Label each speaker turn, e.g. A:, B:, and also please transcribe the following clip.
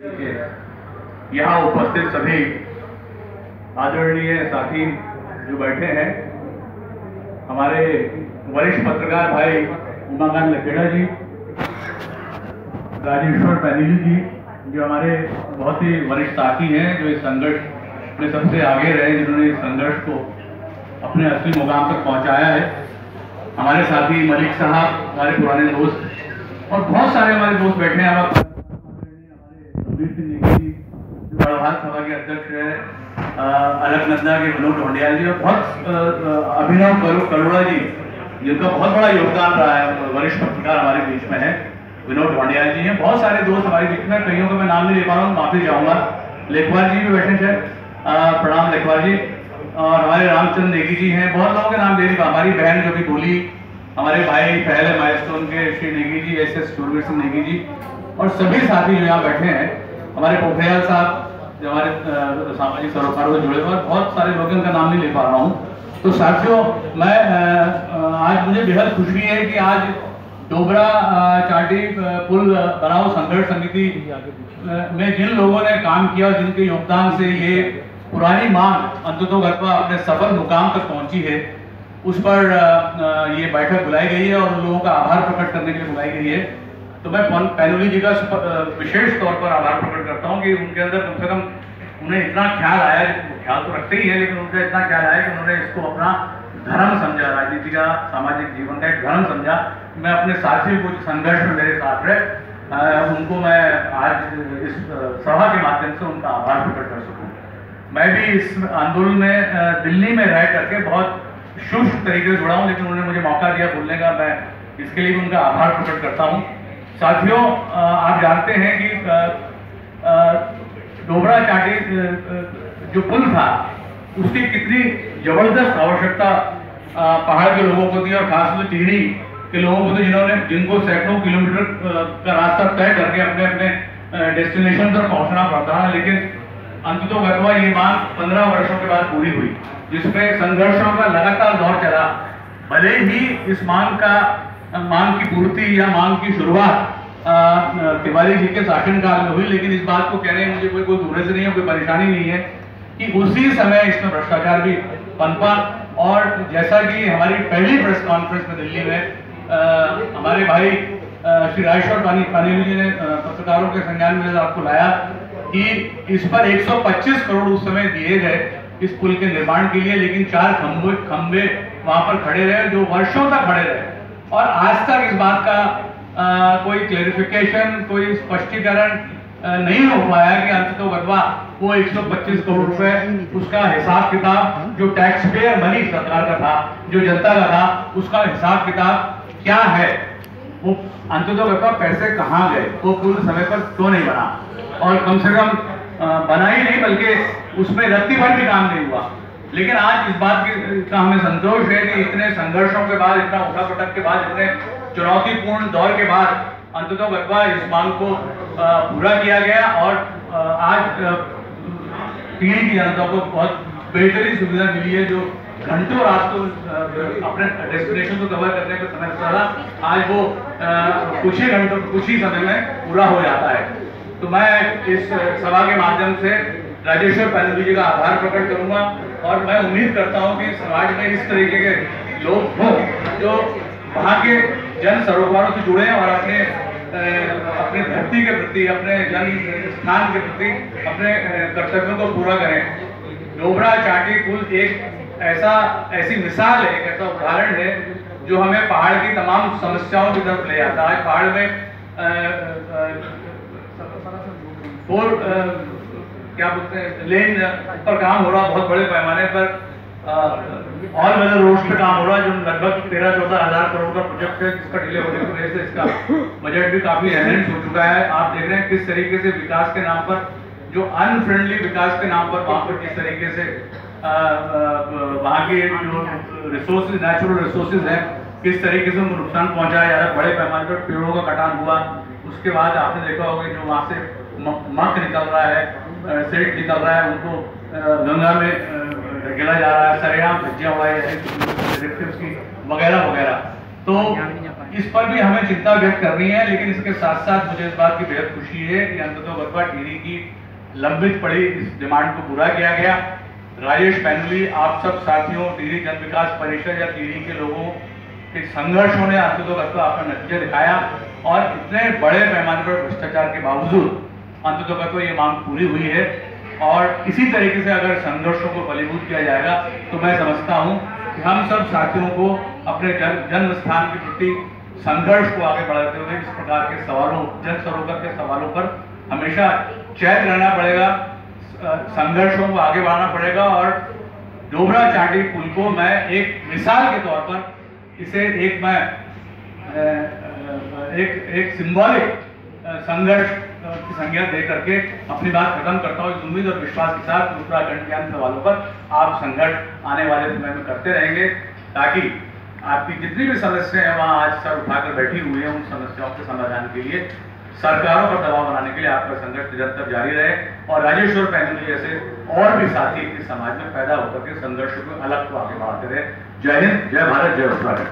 A: यहाँ उपस्थित सभी आदरणीय साथी जो बैठे हैं, हमारे वरिष्ठ पत्रकार भाई उमाकांत लखेड़ा जी, राजेश्वर पैनीली जी, जो हमारे बहुत ही वरिष्ठ साथी हैं, जो इस संघर्ष में सबसे आगे रहे, जिन्होंने इस संघर्ष को अपने असली मुकाम तक पहुंचाया है। हमारे साथी मलिक साहब, हमारे पुराने दोस्त, और बहुत सारे हमारे दोस्त बैठे हैं। हमारे सभा के अध्यक्ष है, अलकनंदा के विनोद ढोंडियाल जी, और बहुत अभिनव करुणा जी, जिनका बहुत बड़ा योगदान रहा है, वरिष्ठ पत्रकार हमारे बीच में है, विनोद ढोंडियाल जी हैं। बहुत सारे दोस्त हमारे बीच में, कईयों को मैं नाम नहीं ले पा रहा हूँ, माफी चाहूंगा। लेखवार जी भी बैठे थे, प्रणाम लेखवार जी, और हमारे रामचंद्र नेगी जी हैं। बहुत लोगों के नाम ले नहीं पा, हमारी बहन जो भी बोली, हमारे भाई पहले माइलस्टोन के श्री नेगी जी, एस सूरवीर सिंह नेगी जी, और सभी साथी जो यहाँ बैठे हैं, हमारे पोखरियाल साहब जो हमारे सामाजिक सरोकारों से जुड़े हुए, बहुत सारे लोगों का नाम नहीं ले पा रहा हूँ। तो साथियों, मैं आज मुझे बेहद खुशी है कि आज डोबरा चाटी पुल बनाओ संघर्ष समिति में जिन लोगों ने काम किया, जिनके योगदान से ये पुरानी मांग अंततोगत्वा अपने सफल मुकाम तक पहुंची है, उस पर ये बैठक बुलाई गई है और उन लोगों का आभार प्रकट करने के लिए बुलाई गई है। तो मैं पैनोली जी का विशेष तौर पर आभार प्रकट करता हूं कि उनके अंदर कम से कम उन्हें इतना ख्याल आया, ख्याल तो रखते ही है, लेकिन उनका इतना ख्याल आया कि उन्होंने इसको अपना धर्म समझा, राजनीति का, सामाजिक जीवन का एक धर्म समझा। मैं अपने साथियों को संघर्ष में मेरे साथ रहे, उनको मैं आज इस सभा के माध्यम से उनका आभार प्रकट कर सकूं। मैं भी इस आंदोलन में दिल्ली में रह करके बहुत सूक्ष्म तरीके से जुड़ा हूं, लेकिन उन्होंने मुझे मौका दिया बोलने का, मैं इसके लिए भी उनका आभार प्रकट करता हूं। साथियों, आप जानते हैं कि डोबरा चाटी जो पुल था, उसकी कितनी जबरदस्त आवश्यकता पहाड़ के लोगों को थी, और खासतौर से टिहरी के लोगों को, तो जिनको सैकड़ों किलोमीटर का रास्ता तय करके अपने अपने डेस्टिनेशन तक पहुंचना पड़ता है। लेकिन अंततोगत्वा ये मांग 15 वर्षों के बाद पूरी हुई, जिसमें संघर्षों का लगातार दौर चला। भले ही इस मांग की पूर्ति या मांग की शुरुआत तिवारी जी के शासनकाल में हुई, लेकिन इस बात को कहने में मुझे कोई दूर से नहीं है, कोई परेशानी नहीं है कि उसी समय इसमें भ्रष्टाचार भी पनपा। और जैसा कि हमारी पहली प्रेस कॉन्फ्रेंस में दिल्ली में हमारे भाई श्री राजेश्वर पैनीली जी ने पत्रकारों के संज्ञान में आपको लाया कि इस पर 125 करोड़ उस समय दिए गए इस पुल के निर्माण के लिए, लेकिन 4 खंबे वहां पर खड़े रहे जो वर्षों तक खड़े रहे, और आज तक इस बात का कोई क्लैरिफिकेशन, कोई स्पष्टीकरण नहीं हो पाया कि अंततोगत्वा वो 125 करोड़ रुपए, उसका हिसाब किताब, जो टैक्स पेयर मनी सरकार का था, जो जनता का था, उसका हिसाब किताब क्या है, वो अंततोगत्वा पैसे कहाँ गए, वो पुल समय पर क्यों नहीं बना, और कम से कम बना ही नहीं बल्कि उसमें रत्ती भर भी काम नहीं हुआ। लेकिन आज इस बात का हमें संतोष है कि इतने संघर्षों के बाद, इतना उठापटक के बाद, इतने चुनौतीपूर्ण दौर के बाद अंततोगत्वा इस मांग को पूरा किया गया, और आज टिहरी की जनता को बहुत बेहतरीन सुविधा मिली है, जो घंटों रास्तों अपने डेस्टिनेशन को कवर करने का समय लगा, आज वो कुछ ही घंटों, कुछ ही समय में पूरा हो जाता है। तो मैं इस सभा के माध्यम से राजेश्वर पैनीली जी का आभार प्रकट करूंगा, और मैं उम्मीद करता हूं कि समाज में इस तरीके के लोग हों जो वहाँ के जन सरोकारों से जुड़े और अपने धरती के प्रति, अपने जन स्थान के प्रति अपने कर्तव्यों को पूरा करें। डोबरा चाटी पुल एक ऐसी मिसाल है, एक ऐसा उदाहरण है जो हमें पहाड़ की तमाम समस्याओं की तरफ ले जाता है। पहाड़ में क्या बोलते हैं, लेन पर काम हो रहा, बहुत बड़े पैमाने पर ऑल वेदर रोड्स पे काम हो रहा है, जो लगभग 13-14 हज़ार करोड़ का प्रोजेक्ट है, जिसका डिले होने की वजह से इसका बजट भी काफी एनहेंस हो चुका है। आप देख रहे हैं किस तरीके से विकास के नाम पर, जो अनफ्रेंडली विकास के नाम पर, वहां पर किस तरीके से वहां के जो रिसोर्सेज, नेचुरल रिसोर्सेज हैं, किस तरीके से उनको नुकसान पहुंचाया जा रहा है। बड़े पैमाने पर पेड़ों का कटान हुआ, उसके बाद आपने देखा होगा जो वहां से मक निकल रहा है, सिल्ट निकल रहा है, उनको गंगा में गिला जा रहा है, सरेआम धज्जियां उड़ाई जा रही है वगैरह वगैरह। तो इस पर भी हमें चिंता व्यक्त करनी है, लेकिन इसके साथ साथ मुझे इस बात की बेहद खुशी है कि अंततोगत्वा टिहरी की लंबित पड़ी इस डिमांड को पूरा किया गया। राजेश पैनुली, आप सब साथियों, टिहरी जन विकास परिषद या टिहरी के लोगों के संघर्षों ने अंततोगत्वा अपना नतीजा दिखाया और इतने बड़े पैमाने पर भ्रष्टाचार के बावजूद अंततोगत्वा ये मांग पूरी हुई है। और इसी तरीके से अगर संघर्षों को फलीभूत किया जाएगा तो मैं समझता हूं कि हम सब साथियों को अपने जन्म स्थान के प्रति संघर्ष को आगे बढ़ाते हुए इस प्रकार के सवालों, जन सरोवर के सवालों पर हमेशा चैत रहना पड़ेगा, संघर्षों को आगे बढ़ाना पड़ेगा। और डोबरा चांडी पुल को मैं एक मिसाल के तौर पर इसे एक सिंबॉलिक संघर्ष की संज्ञा दे करके अपनी बात खत्म करता हूँ। इस उम्मीद और विश्वास के साथ उत्तराखंड के अन्य सवालों पर आप संघर्ष आने वाले समय में करते रहेंगे, ताकि आपकी जितनी भी समस्याएं हैं वहाँ आज सर उठाकर बैठी हुई है, उन समस्याओं के समाधान के लिए, सरकारों पर दबाव बनाने के लिए आपका संघर्ष निरंतर जारी रहे और राजेश्वर पैनुली जैसे और भी साथी इस समाज में पैदा होकर के संघर्ष को अलग को आगे बढ़ाते रहे। जय हिंद, जय भारत, जय उत्तराखंड।